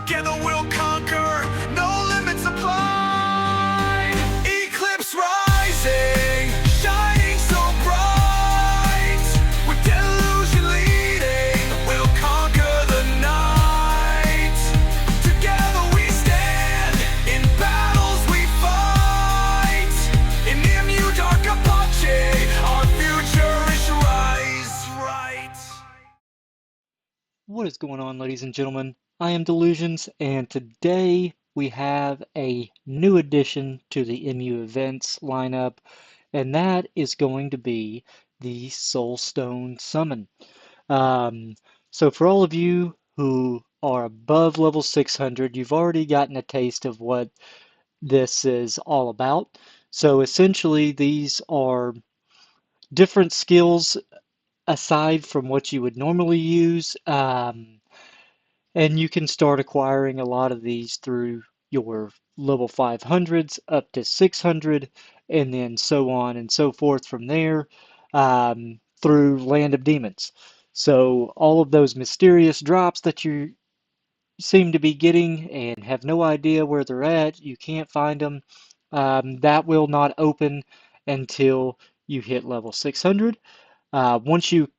Together we'll conquer, no limits apply. Eclipse rising, shining so bright. With delusion leading, we'll conquer the night. Together we stand, in battles we fight. In MU Dark Epoch, our future is right. What is going on, ladies and gentlemen? I am Delusions, and today we have a new addition to the MU events lineup, and that is going to be the Soulstone Summon. So for all of you who are above level 600, you've already gotten a taste of what this is all about. So essentially, these are different skills aside from what you would normally use. And you can start acquiring a lot of these through your level 500s up to 600, and then so on and so forth from there through Land of Demons. So all of those mysterious drops that you seem to be getting and have no idea where they're at, you can't find them, that will not open until you hit level 600. Once you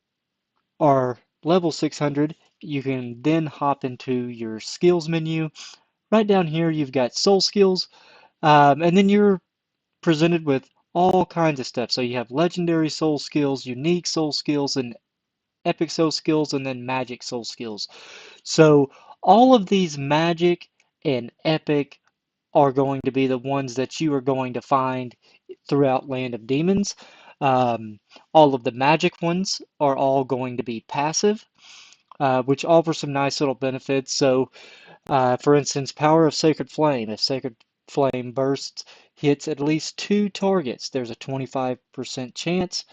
are level 600, you can then hop into your skills menu. Right down here, you've got soul skills, and then you're presented with all kinds of stuff. So you have legendary soul skills, unique soul skills, and epic soul skills, and then magic soul skills. So all of these magic and epic are going to be the ones that you are going to find throughout Land of Demons. All of the magic ones are all going to be passive, which offer some nice little benefits. So, for instance, Power of Sacred Flame. If Sacred Flame bursts, hits at least 2 targets, there's a 25% chance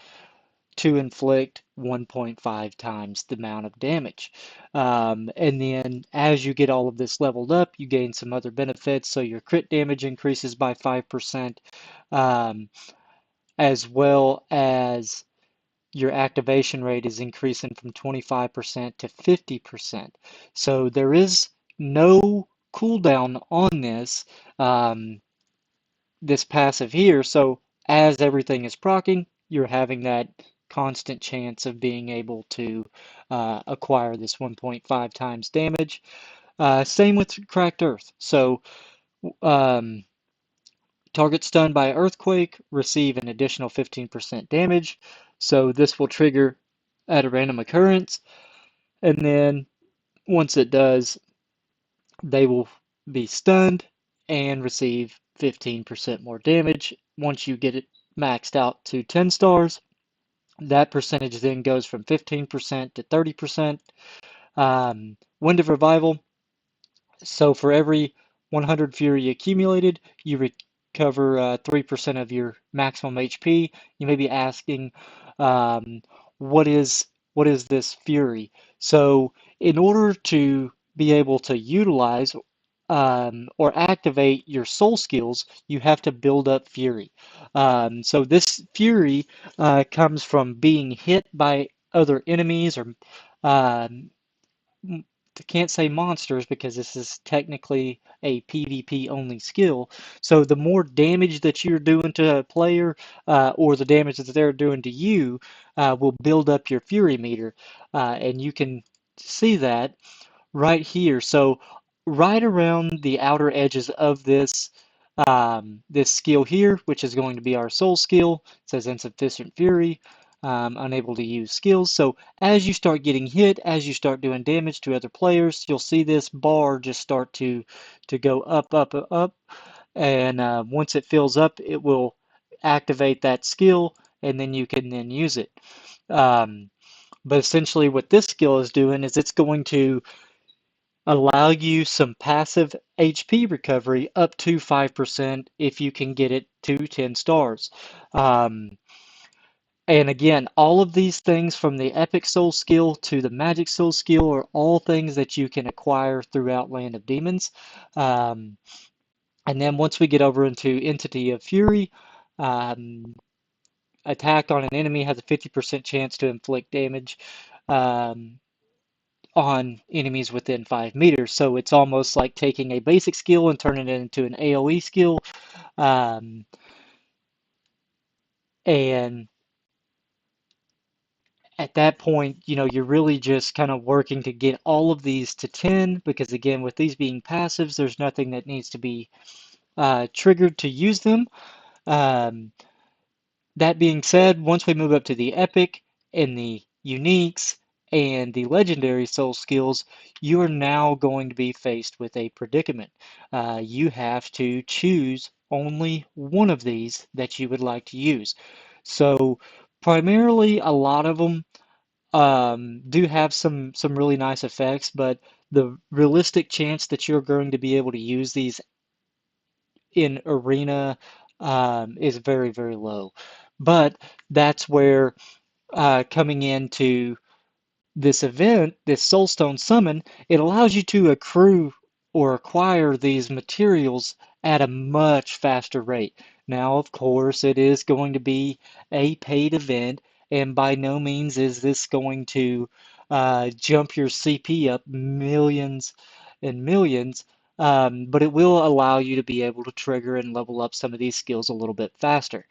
to inflict 1.5 times the amount of damage. And then as you get all of this leveled up, you gain some other benefits. So your crit damage increases by 5%, as well as your activation rate is increasing from 25% to 50%. So there is no cooldown on this passive here. So as everything is proccing, you're having that constant chance of being able to acquire this 1.5 times damage. Same with Cracked Earth. So target stunned by earthquake receive an additional 15% damage. So this will trigger at a random occurrence, and then once it does, they will be stunned and receive 15% more damage. Once you get it maxed out to 10 stars, that percentage then goes from 15% to 30%. Wind of Revival. So for every 100 Fury accumulated, you recover 3% of your maximum HP. You may be asking, what is this Fury? So in order to be able to utilize or activate your soul skills, you have to build up Fury. So this Fury comes from being hit by other enemies, or I can't say monsters because this is technically a PvP only skill. So the more damage that you're doing to a player, or the damage that they're doing to you, will build up your Fury meter. And you can see that right here. So right around the outer edges of this this skill here, which is going to be our soul skill, it says insufficient fury, unable to use skills. So as you start getting hit, as you start doing damage to other players, you'll see this bar just start to go up, up, up, and once it fills up, it will activate that skill, and then you can then use it. But essentially what this skill is doing is it's going to allow you some passive HP recovery up to 5% if you can get it to 10 stars. And again, all of these things from the Epic Soul skill to the Magic Soul skill are all things that you can acquire throughout Land of Demons. And then once we get over into Entity of Fury, attack on an enemy has a 50% chance to inflict damage. on enemies within 5 meters. So it's almost like taking a basic skill and turning it into an AoE skill. Um, and at that point, you're really just kind of working to get all of these to 10, because again, with these being passives, there's nothing that needs to be triggered to use them. Um, that being said, once we move up to the epic and the uniques and the legendary soul skills, you are now going to be faced with a predicament. You have to choose only one of these that you would like to use. So primarily, a lot of them do have some really nice effects, but the realistic chance that you're going to be able to use these in arena is very, very low. But that's where coming into this event, this Soulstone Summon, it allows you to accrue or acquire these materials at a much faster rate. Now, of course, it is going to be a paid event, and by no means is this going to jump your CP up millions and millions, but it will allow you to be able to trigger and level up some of these skills a little bit faster.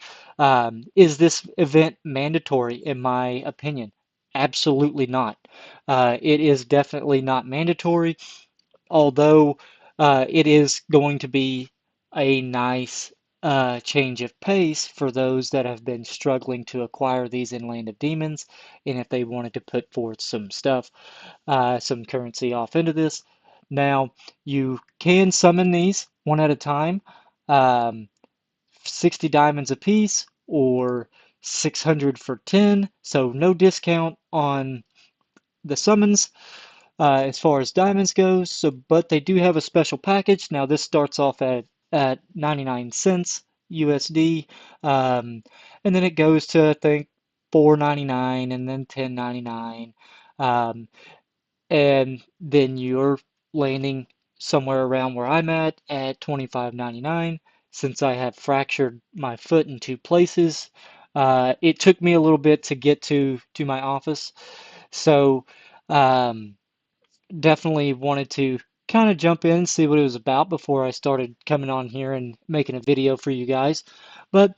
Is this event mandatory, in my opinion? Absolutely not. It is definitely not mandatory, although it is going to be a nice change of pace for those that have been struggling to acquire these in Land of Demons, and if they wanted to put forth some stuff, some currency off into this. Now, you can summon these one at a time, um, 60 diamonds a piece, or 600 for 10, so no discount on the summons as far as diamonds goes. So, but they do have a special package. Now this starts off at 99 cents USD, and then it goes to I think 4.99 and then 10.99, and then you're landing somewhere around where I'm at 25.99. Since I have fractured my foot in two places, it took me a little bit to get to my office. So um, definitely wanted to kind of jump in and see what it was about before I started coming on here and making a video for you guys. But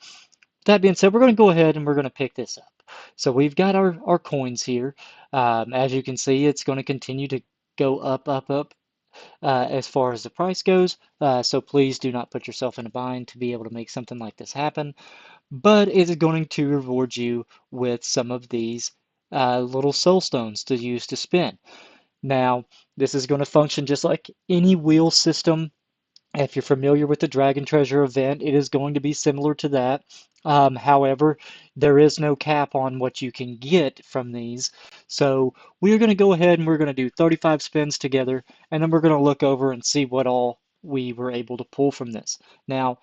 that being said, we're going to go ahead and we're going to pick this up. So we've got our coins here. As you can see, it's going to continue to go up, up, up as far as the price goes. So please do not put yourself in a bind to be able to make something like this happen. But it is going to reward you with some of these little soul stones to use to spin. Now, this is going to function just like any wheel system. If you're familiar with the Dragon Treasure event, it is going to be similar to that. However, there is no cap on what you can get from these. So we're going to go ahead and we're going to do 35 spins together, and then we're going to look over and see what all we were able to pull from this. Now,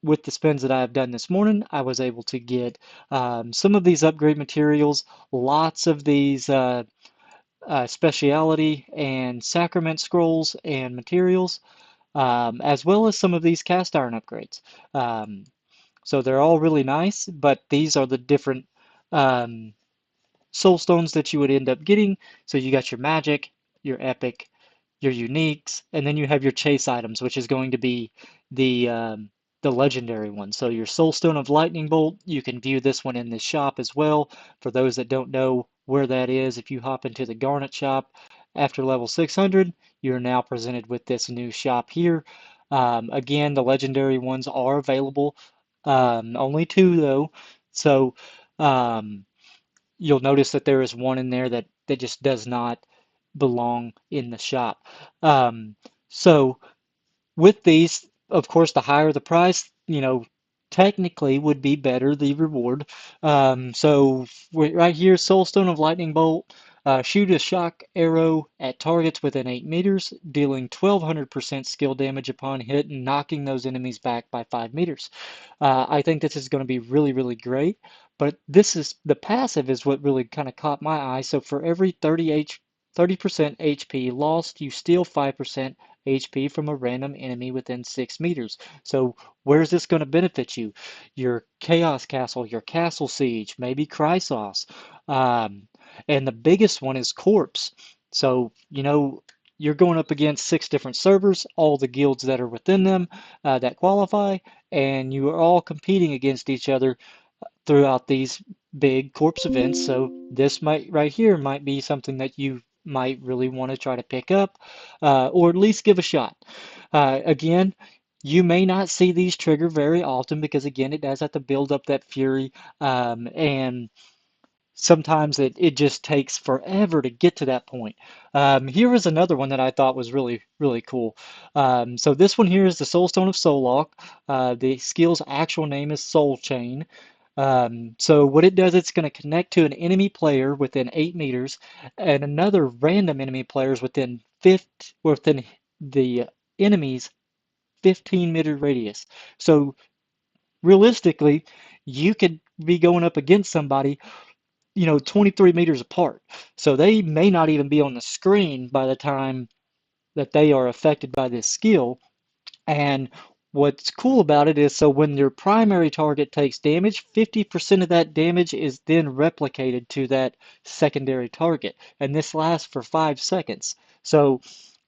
with the spins that I have done this morning, I was able to get some of these upgrade materials, lots of these speciality and sacrament scrolls and materials, as well as some of these cast iron upgrades. Um, so they're all really nice, but these are the different um, soul stones that you would end up getting. So you got your magic, your epic, your uniques, and then you have your chase items, which is going to be the legendary one. So your Soulstone of Lightning Bolt, you can view this one in this shop as well. For those that don't know where that is, if you hop into the Garnet shop after level 600, you're now presented with this new shop here. Again, the legendary ones are available, only two though. So um, you'll notice that there is one in there that just does not belong in the shop. Um, so with these, of course, the higher the price, technically would be better the reward. So right here, Soulstone of Lightning Bolt. Shoot a shock arrow at targets within 8 meters, dealing 1200% skill damage upon hit and knocking those enemies back by 5 meters. I think this is going to be really, really great. But this is the passive is what really kind of caught my eye. So for every 30% HP lost, you steal 5% HP from a random enemy within 6 meters. So where's this going to benefit you? Your Chaos Castle, your Castle Siege, maybe Chrysos. And the biggest one is Corpse. So, you're going up against 6 different servers, all the guilds that are within them that qualify, and you are all competing against each other throughout these big corpse events. So this might right here might be something that you might really want to try to pick up, or at least give a shot. Again, you may not see these trigger very often because again, it does have to build up that fury, and sometimes it just takes forever to get to that point. Here was another one that I thought was really, really cool. So this one here is the Soulstone of Soullock. The skill's actual name is Soul Chain. So what it does, it's going to connect to an enemy player within 8 meters and another random enemy players within the enemy's 15-meter radius. So realistically, you could be going up against somebody 23 meters apart. So they may not even be on the screen by the time that they are affected by this skill. And what's cool about it is so when your primary target takes damage, 50% of that damage is then replicated to that secondary target. And this lasts for 5 seconds. So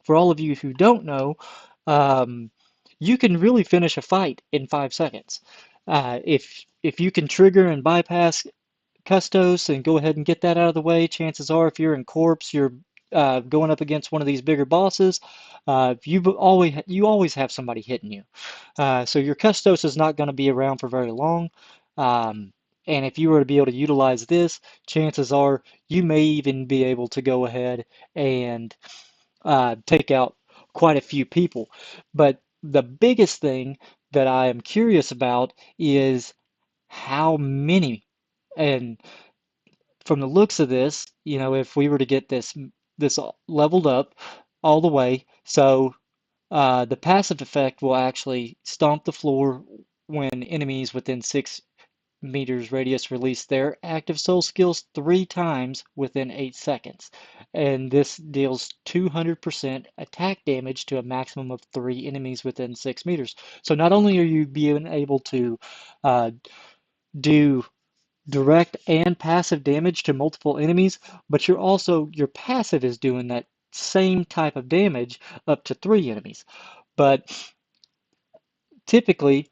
for all of you who don't know, um, you can really finish a fight in 5 seconds. If you can trigger and bypass Custos and go ahead and get that out of the way. Chances are, if you're in Corpse, you're going up against one of these bigger bosses. You always have somebody hitting you. So your Custos is not going to be around for very long. Um, and if you were to be able to utilize this, chances are you may even be able to go ahead and take out quite a few people. But the biggest thing that I am curious about is how many. And from the looks of this, if we were to get this leveled up all the way, so the passive effect will actually stomp the floor when enemies within 6 meters radius release their active soul skills 3 times within 8 seconds. And this deals 200% attack damage to a maximum of 3 enemies within 6 meters. So not only are you being able to uh, do direct and passive damage to multiple enemies, but your passive is doing that same type of damage up to 3 enemies. But typically,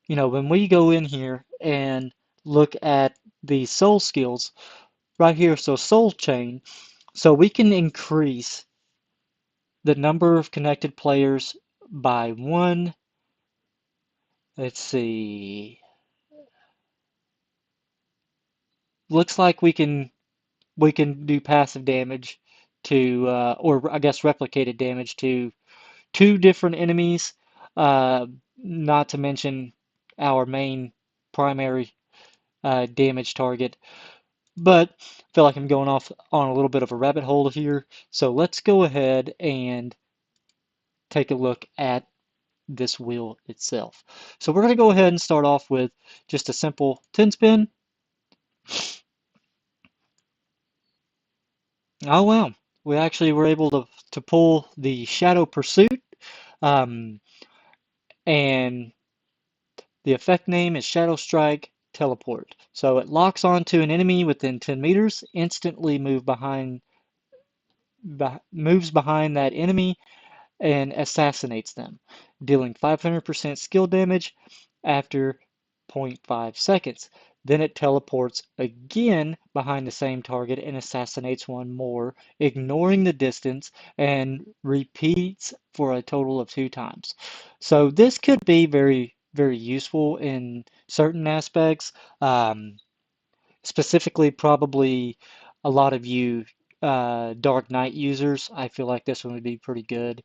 when we go in here and look at the soul skills right here, so soul chain, so we can increase the number of connected players by one. Let's see. Looks like we can do passive damage to, or I guess replicated damage to 2 different enemies, uh, not to mention our main primary damage target. But I feel like I'm going off on a little bit of a rabbit hole here. So let's go ahead and take a look at this wheel itself. So we're going to go ahead and start off with just a simple 10 spin. Oh wow, we actually were able to pull the Shadow Pursuit, um, and the effect name is Shadow Strike Teleport. So it locks onto an enemy within 10 meters, instantly moves behind that enemy and assassinates them, dealing 500% skill damage after 0.5 seconds. Then it teleports again behind the same target and assassinates one more, ignoring the distance, and repeats for a total of 2 times. So this could be very, very useful in certain aspects. Specifically, probably a lot of you Dark Knight users, I feel like this one would be pretty good.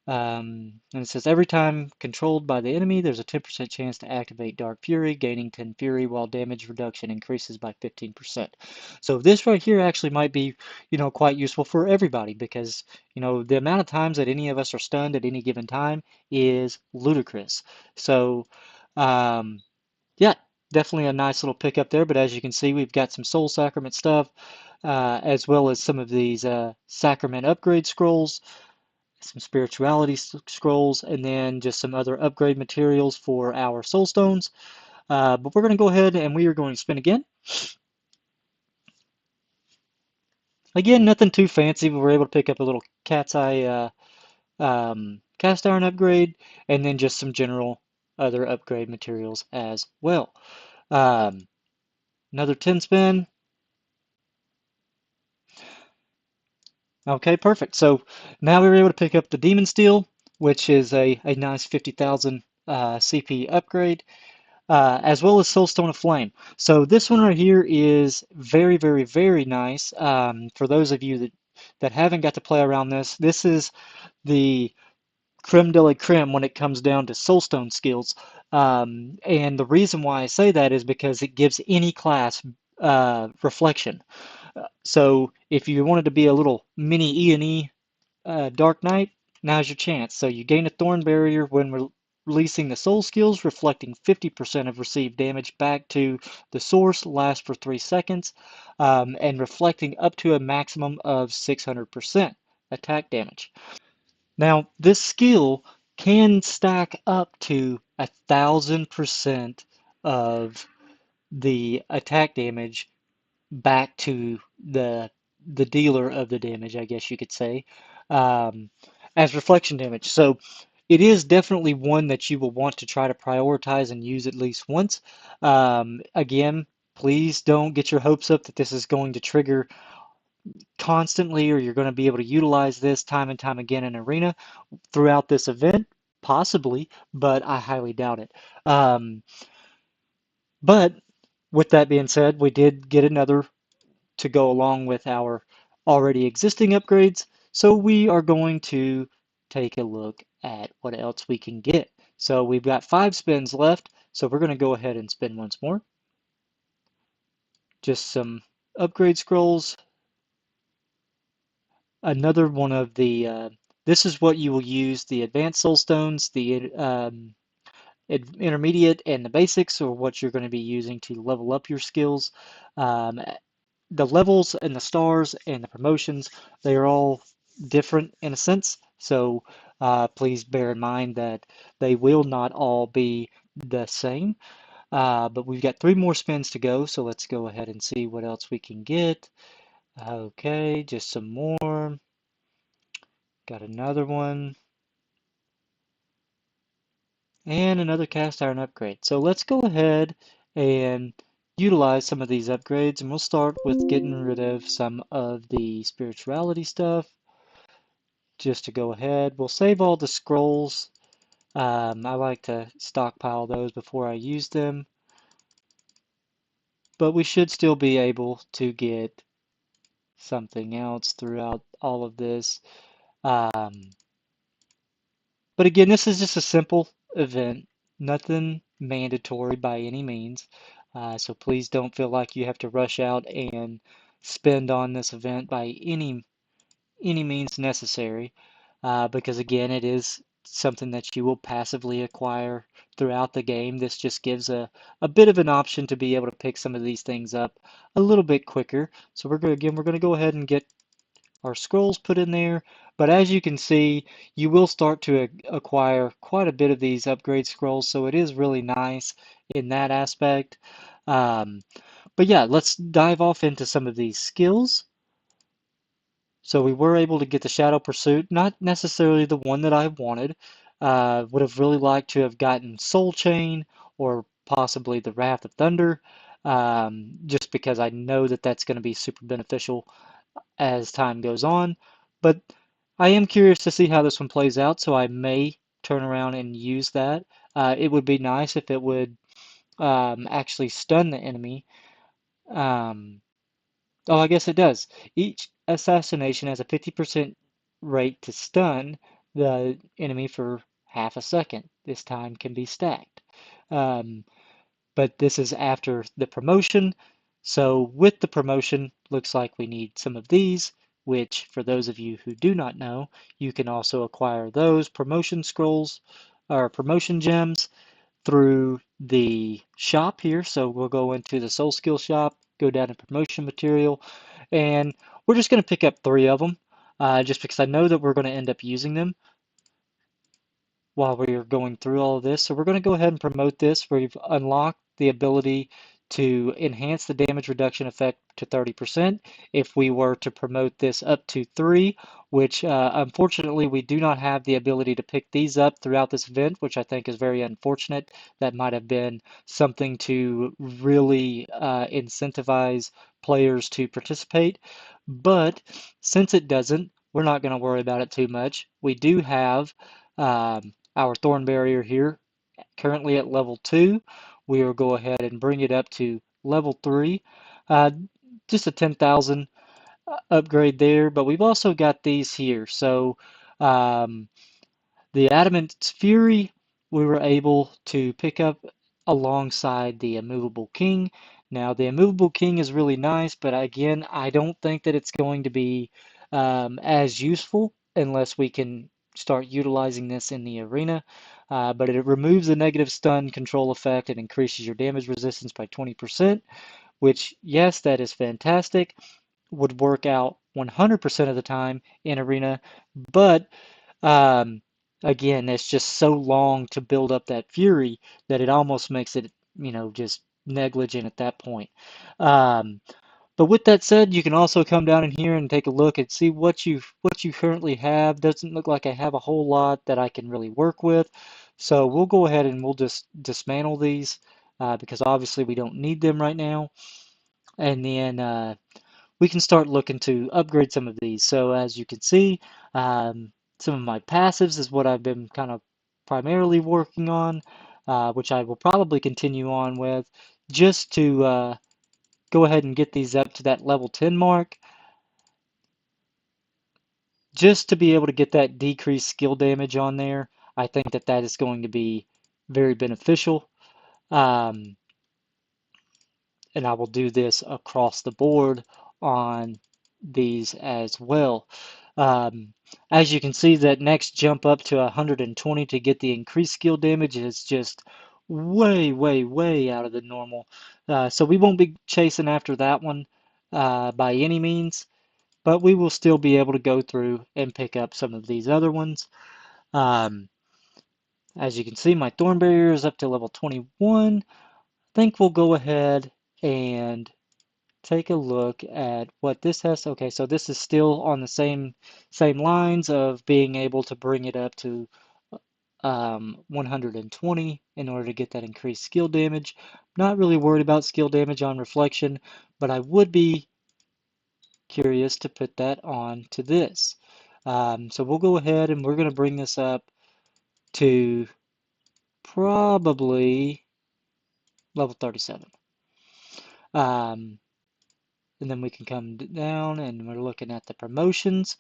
And it says every time controlled by the enemy, there's a 10% chance to activate Dark Fury, gaining 10 Fury while damage reduction increases by 15%. So this right here actually might be, quite useful for everybody because, the amount of times that any of us are stunned at any given time is ludicrous. So, um, yeah, definitely a nice little pickup there. But as you can see, we've got some Soul Sacrament stuff, as well as some of these Sacrament upgrade scrolls, some spirituality scrolls, and then just some other upgrade materials for our soul stones. But we're going to go ahead and we are going to spin again. Again, nothing too fancy. We were able to pick up a little cat's eye cast iron upgrade, and then just some general other upgrade materials as well. Um, Another 10 spin. Okay, perfect. So now we were able to pick up the Demon Steel, which is a nice 50,000 CP upgrade, as well as Soulstone of Flame. So this one right here is very, very, very nice. For those of you that haven't got to play around this, this is the creme de la creme when it comes down to Soulstone skills. And the reason why I say that is because it gives any class reflection. So if you wanted to be a little mini E&E Dark Knight, now's your chance. So you gain a Thorn Barrier when releasing the Soul skills, reflecting 50% of received damage back to the source, lasts for 3 seconds, and reflecting up to a maximum of 600% attack damage. Now, this skill can stack up to 1,000% of the attack damage back to the dealer of the damage, I guess you could say, um, as reflection damage. So it is definitely one that you will want to try to prioritize and use at least once. Again, please don't get your hopes up that this is going to trigger constantly or you're going to be able to utilize this time and time again in Arena throughout this event. Possibly, but I highly doubt it. Um, but with that being said, we did get another to go along with our already existing upgrades. So we are going to take a look at what else we can get. So we've got 5 spins left. So we're going to go ahead and spin once more. Just some upgrade scrolls. Another one of the, this is what you will use the advanced soul stones, the intermediate and the basics are what you're going to be using to level up your skills. Um, the levels and the stars and the promotions, they are all different in a sense. So please bear in mind that they will not all be the same. But we've got 3 more spins to go, so let's go ahead and see what else we can get. Okay, just some more. Got another one. And another cast iron upgrade. So let's go ahead and utilize some of these upgrades, and we'll start with getting rid of some of the spirituality stuff. Just to go ahead, we'll save all the scrolls. I like to stockpile those before I use them, but we should still be able to get something else throughout all of this. Um, But again, this is just a simple event, nothing mandatory by any means. So please don't feel like you have to rush out and spend on this event by any means necessary, because again, it is something that you will passively acquire throughout the game. This just gives a bit of an option to be able to pick some of these things up a little bit quicker. So we're going to go ahead and get our scrolls put in there. But as you can see, you will start to acquire quite a bit of these upgrade scrolls, so it is really nice in that aspect. Um, but yeah, let's dive off into some of these skills. So we were able to get the Shadow Pursuit, not necessarily the one that I wanted. Would have really liked to have gotten Soul Chain or possibly the Wrath of Thunder, just because I know that that's going to be super beneficial as time goes on. But I am curious to see how this one plays out, so I may turn around and use that. It would be nice if it would actually stun the enemy. Um, oh, I guess it does. Each assassination has a 50% rate to stun the enemy for half a second. This time can be stacked. Um, but this is after the promotion. So with the promotion, looks like we need some of these, which for those of you who do not know, you can also acquire those promotion scrolls or promotion gems through the shop here. So we'll go into the Soul Skill shop, go down to promotion material, and we're just going to pick up 3 of them, just because I know that we're going to end up using them while we're going through all of this. So we're going to go ahead and promote this. We've unlocked the ability to enhance the damage reduction effect to 30% if we were to promote this up to 3, which unfortunately we do not have the ability to pick these up throughout this event, which I think is very unfortunate. That might have been something to really incentivize players to participate. But since it doesn't, we're not going to worry about it too much. We do have our Thorn Barrier here currently at level 2. We will go ahead and bring it up to level 3. Just a 10,000 upgrade there, but we've also got these here. So the Adamant Fury we were able to pick up alongside the Immovable King. Now the Immovable King is really nice, but again, I don't think that it's going to be as useful unless we can start utilizing this in the arena. But it removes the negative stun control effect and increases your damage resistance by 20%, which, yes, that is fantastic. Would work out 100% of the time in arena, but again, it's just so long to build up that fury that it almost makes it, just negligent at that point. But with that said, you can also come down in here and take a look and see what you currently have. Doesn't look like I have a whole lot that I can really work with. So we'll go ahead and we'll just dismantle these because obviously we don't need them right now. And then we can start looking to upgrade some of these. So as you can see, some of my passives is what I've been kind of primarily working on, which I will probably continue on with just to go ahead and get these up to that level 10 mark, just to be able to get that decreased skill damage on there. I think that that is going to be very beneficial. And I will do this across the board on these as well. As you can see, that next jump up to 120 to get the increased skill damage is just way, way, way out of the normal. So we won't be chasing after that one by any means, but we will still be able to go through and pick up some of these other ones. As you can see, my Thorn Barrier is up to level 21. I think we'll go ahead and take a look at what this has. Okay, so this is still on the same lines of being able to bring it up to 120 in order to get that increased skill damage. Not really worried about skill damage on reflection, but I would be curious to put that on to this. So we'll go ahead and we're going to bring this up to probably level 37. And then we can come down and we're looking at the promotions.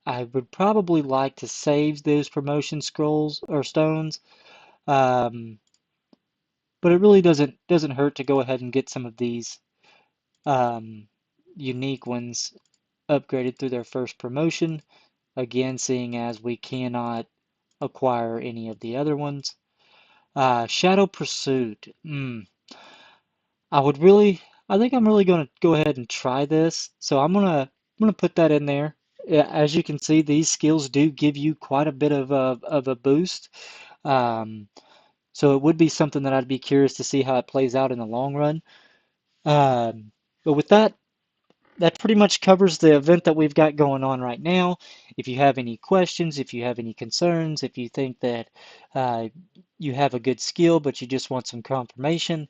I would probably like to save those promotion scrolls or stones, but it really doesn't hurt to go ahead and get some of these unique ones upgraded through their first promotion. Again, seeing as we cannot acquire any of the other ones. Shadow Pursuit. I think I'm really going to go ahead and try this. So I'm gonna put that in there. As you can see, these skills do give you quite a bit of a boost. So it would be something that I'd be curious to see how it plays out in the long run. But with that, that pretty much covers the event that we've got going on right now. If you have any questions, if you have any concerns, if you think that you have a good skill but you just want some confirmation,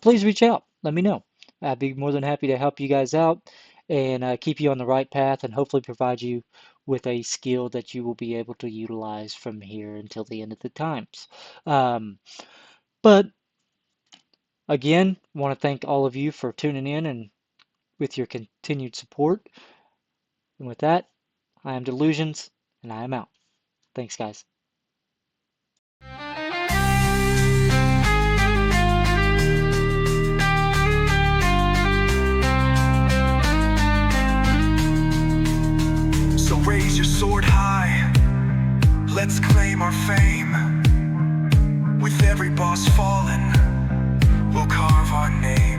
please reach out. Let me know. I'd be more than happy to help you guys out and keep you on the right path and hopefully provide you with a skill that you will be able to utilize from here until the end of the times. But again, I want to thank all of you for tuning in and with your continued support. And with that, I am Delusions, and I am out. Thanks, guys. So raise your sword high, let's claim our fame. With every boss fallen, we'll carve our name.